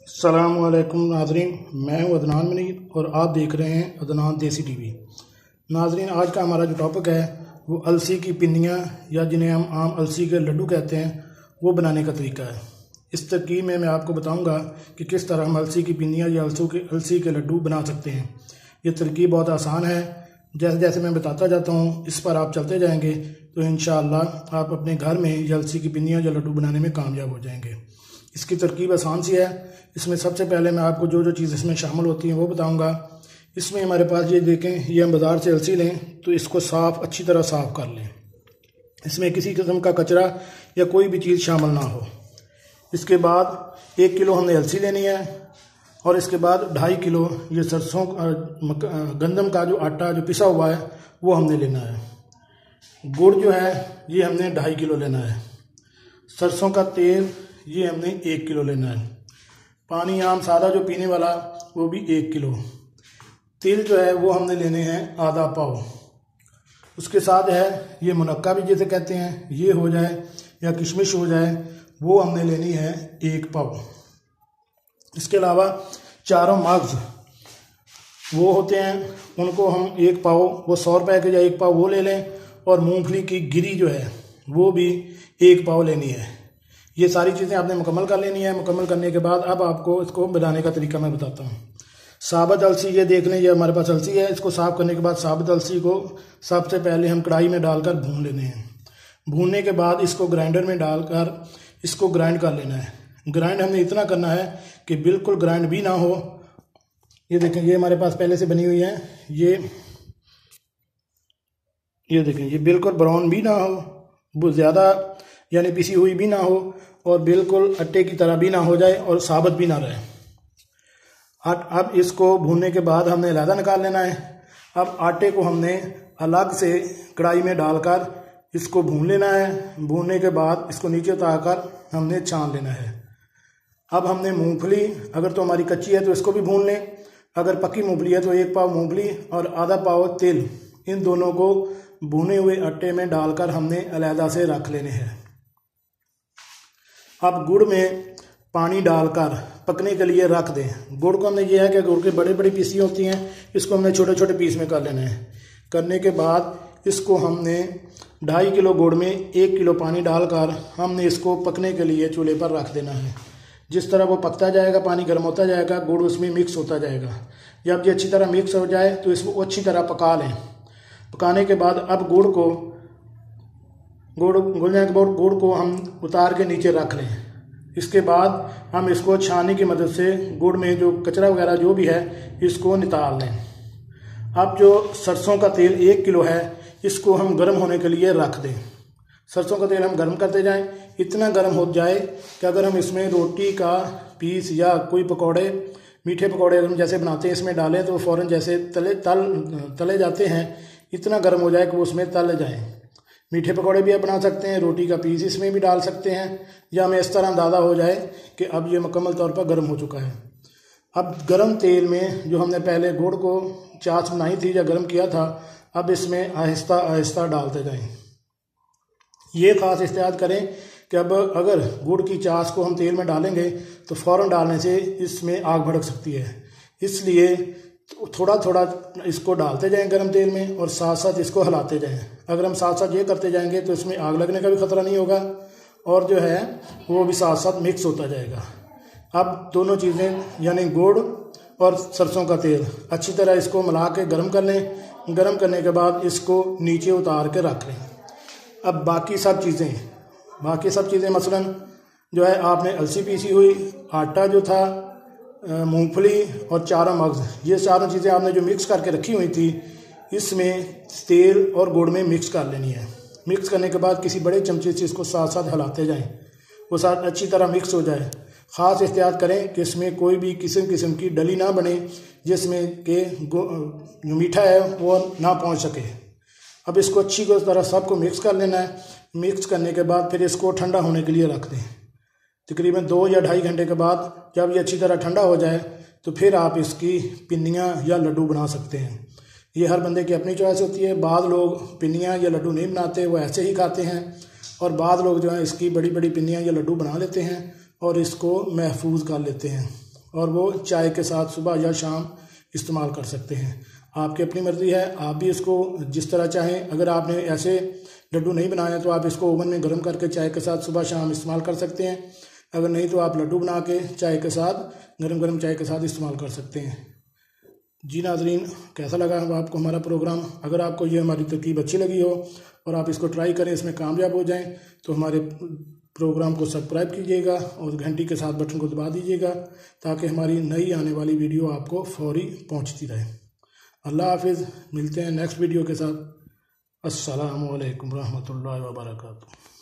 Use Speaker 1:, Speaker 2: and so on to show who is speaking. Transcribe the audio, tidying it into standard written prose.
Speaker 1: अस्सलामुअलैकुम नाजरीन, मैं हूं अदनान मुनीर और आप देख रहे हैं अदनान देसी टीवी। नाजरीन, आज का हमारा जो टॉपिक है वो अलसी की पिन्नियाँ या जिन्हें हम आम अलसी के लड्डू कहते हैं वो बनाने का तरीका है। इस तरकीब में मैं आपको बताऊंगा कि किस तरह हम अलसी की पिन्नियाँ या अलसी के लड्डू बना सकते हैं। ये तरकीब बहुत आसान है। जैसे जैसे मैं बताता जाता हूँ इस पर आप चलते जाएंगे तो इंशाअल्लाह आप अपने घर में ये अलसी की पिन्नियाँ या लड्डू बनाने में कामयाब हो जाएंगे। इसकी तरकीब आसान सी है। इसमें सबसे पहले मैं आपको जो जो चीज़ इसमें शामिल होती हैं वो बताऊंगा। इसमें हमारे पास ये देखें, ये हम बाज़ार से अलसी लें तो इसको अच्छी तरह साफ़ कर लें। इसमें किसी किस्म का कचरा या कोई भी चीज़ शामिल ना हो। इसके बाद 1 किलो हमने अलसी लेनी है और इसके बाद 2.5 किलो ये सरसों गंदम का जो आटा जो पिसा हुआ है वो हमने लेना है। गुड़ जो है ये हमने 2.5 किलो लेना है। सरसों का तेल ये हमने 1 किलो लेना है। पानी आम सादा जो पीने वाला वो भी 1 किलो। तिल जो है वो हमने लेने हैं आधा पाव। उसके साथ है ये मुनक्का भी जिसे कहते हैं, ये हो जाए या किशमिश हो जाए, वो हमने लेनी है 1 पाव। इसके अलावा चारों मग्ज वो होते हैं, उनको हम 1 पाव, वो 100 रुपये के या 1 पाव वो ले लें। और मूंगफली की गिरी जो है वो भी 1 पाव लेनी है। ये सारी चीज़ें आपने मुकम्मल कर लेनी है। मुकम्मल करने के बाद अब आपको इसको बनाने का तरीका मैं बताता हूँ। साबुत अलसी ये देख लें, ये हमारे पास अलसी है। इसको साफ़ करने के बाद साबुत अलसी को सबसे पहले हम कढ़ाई में डालकर भून लेने हैं। भूनने के बाद इसको ग्राइंडर में डालकर इसको ग्राइंड कर लेना है। ग्राइंड हमने इतना करना है कि बिल्कुल ग्राइंड भी ना हो। ये देखें, ये हमारे पास पहले से बनी हुई है। ये देखें, ये बिल्कुल ब्राउन भी ना हो, वो ज़्यादा यानी पिसी हुई भी ना हो और बिल्कुल आटे की तरह भी ना हो जाए और साबुत भी ना रहे। अब इसको भूनने के बाद हमने अलग निकाल लेना है। अब आटे को हमने अलग से कढ़ाई में डालकर इसको भून लेना है। भूनने के बाद इसको नीचे उतारकर हमने छान लेना है। अब हमने मूंगफली, अगर तो हमारी कच्ची है तो इसको भी भून लें, अगर पक्की मूंगफली है तो 1 पाव मूंगफली और आधा पाव तिल, इन दोनों को भुने हुए आटे में डालकर हमने अलहदा से रख लेने हैं। अब गुड़ में पानी डालकर पकने के लिए रख दें। गुड़ को हमने ये है कि गुड़ की बड़ी बड़ी पीसी होती हैं, इसको हमने छोटे छोटे पीस में कर लेना है। करने के बाद इसको हमने 2.5 किलो गुड़ में 1 किलो पानी डालकर हमने इसको पकने के लिए चूल्हे पर रख देना है। जिस तरह वो पकता जाएगा, पानी गर्म होता जाएगा, गुड़ उसमें मिक्स होता जाएगा। जब ये अच्छी तरह मिक्स हो जाए तो इसको अच्छी तरह पका लें। पकाने के बाद अब गुड़ को हम उतार के नीचे रख लें। इसके बाद हम इसको छाननी की मदद से गुड़ में जो कचरा वगैरह जो भी है इसको निकाल लें। अब जो सरसों का तेल 1 किलो है इसको हम गर्म होने के लिए रख दें। सरसों का तेल हम गर्म करते जाएं, इतना गर्म हो जाए कि अगर हम इसमें रोटी का पीस या कोई पकौड़े, मीठे पकौड़े हम जैसे बनाते हैं इसमें डालें तो फ़ौरन जैसे तले जाते हैं, इतना गर्म हो जाए कि वो उसमें तल जाएं। मीठे पकौड़े भी आप बना सकते हैं, रोटी का पीस इसमें भी डाल सकते हैं, या हमें इस तरह अंदाज़ा हो जाए कि अब ये मुकम्मल तौर पर गर्म हो चुका है। अब गर्म तेल में जो हमने पहले गुड़ को चाश बनाई थी या गर्म किया था, अब इसमें आहिस्ता आहिस्ता डालते जाएं। ये ख़ास एहतियात करें कि अब अगर गुड़ की चाश को हम तेल में डालेंगे तो फ़ौरन डालने से इसमें आग भड़क सकती है। इसलिए थोड़ा थोड़ा इसको डालते जाएं गर्म तेल में और साथ साथ इसको हिलाते जाएं। अगर हम साथ साथ ये करते जाएंगे तो इसमें आग लगने का भी ख़तरा नहीं होगा और जो है वो भी साथ साथ मिक्स होता जाएगा। अब दोनों चीज़ें यानी गुड़ और सरसों का तेल अच्छी तरह इसको मिला के गर्म कर लें। गर्म करने के बाद इसको नीचे उतार के रख लें। अब बाकी सब चीज़ें मसलन जो है आपने अलसी पीसी हुई, आटा जो था, मूंगफली और चारों मग्ज, ये चारों चीज़ें आपने जो मिक्स करके रखी हुई थी इसमें तेल और गुड़ में मिक्स कर लेनी है। मिक्स करने के बाद किसी बड़े चमचे से इसको साथ साथ हिलाते जाएं, वो साथ अच्छी तरह मिक्स हो जाए। ख़ास एहतियात करें कि इसमें कोई भी किस्म की डली ना बने जिसमें कि जो मीठा है वो ना पहुंच सके। अब इसको अच्छी तरह सबको मिक्स कर लेना है। मिक्स करने के बाद फिर इसको ठंडा होने के लिए रख दें। तकरीबन 2 या 2.5 घंटे के बाद जब ये अच्छी तरह ठंडा हो जाए तो फिर आप इसकी पिन्नियाँ या लड्डू बना सकते हैं। ये हर बंदे की अपनी चॉइस होती है। बाद लोग पिन्नियाँ या लड्डू नहीं बनाते, वो ऐसे ही खाते हैं, और बाद लोग जो है इसकी बड़ी बड़ी पिन्नियाँ या लड्डू बना लेते हैं और इसको महफूज कर लेते हैं। और वो चाय के साथ सुबह या शाम इस्तेमाल कर सकते हैं। आपकी अपनी मर्ज़ी है, आप भी इसको जिस तरह चाहें। अगर आपने ऐसे लड्डू नहीं बनाए तो आप इसको ओवन में गर्म करके चाय के साथ सुबह शाम इस्तेमाल कर सकते हैं। अगर नहीं तो आप लड्डू बना के चाय के साथ गरम गरम चाय के साथ इस्तेमाल कर सकते हैं। जी नाज़रीन, कैसा लगा आपको हमारा प्रोग्राम? अगर आपको ये हमारी तरकीब अच्छी लगी हो और आप इसको ट्राई करें, इसमें कामयाब हो जाएं, तो हमारे प्रोग्राम को सब्सक्राइब कीजिएगा और घंटी के साथ बटन को दबा दीजिएगा ताकि हमारी नई आने वाली वीडियो आपको फौरी पहुंचती रहे। अल्लाह हाफिज़, मिलते हैं नेक्स्ट वीडियो के साथ। अस्सलामु अलैकुम रहमतुल्लाहि व बरकातुहू।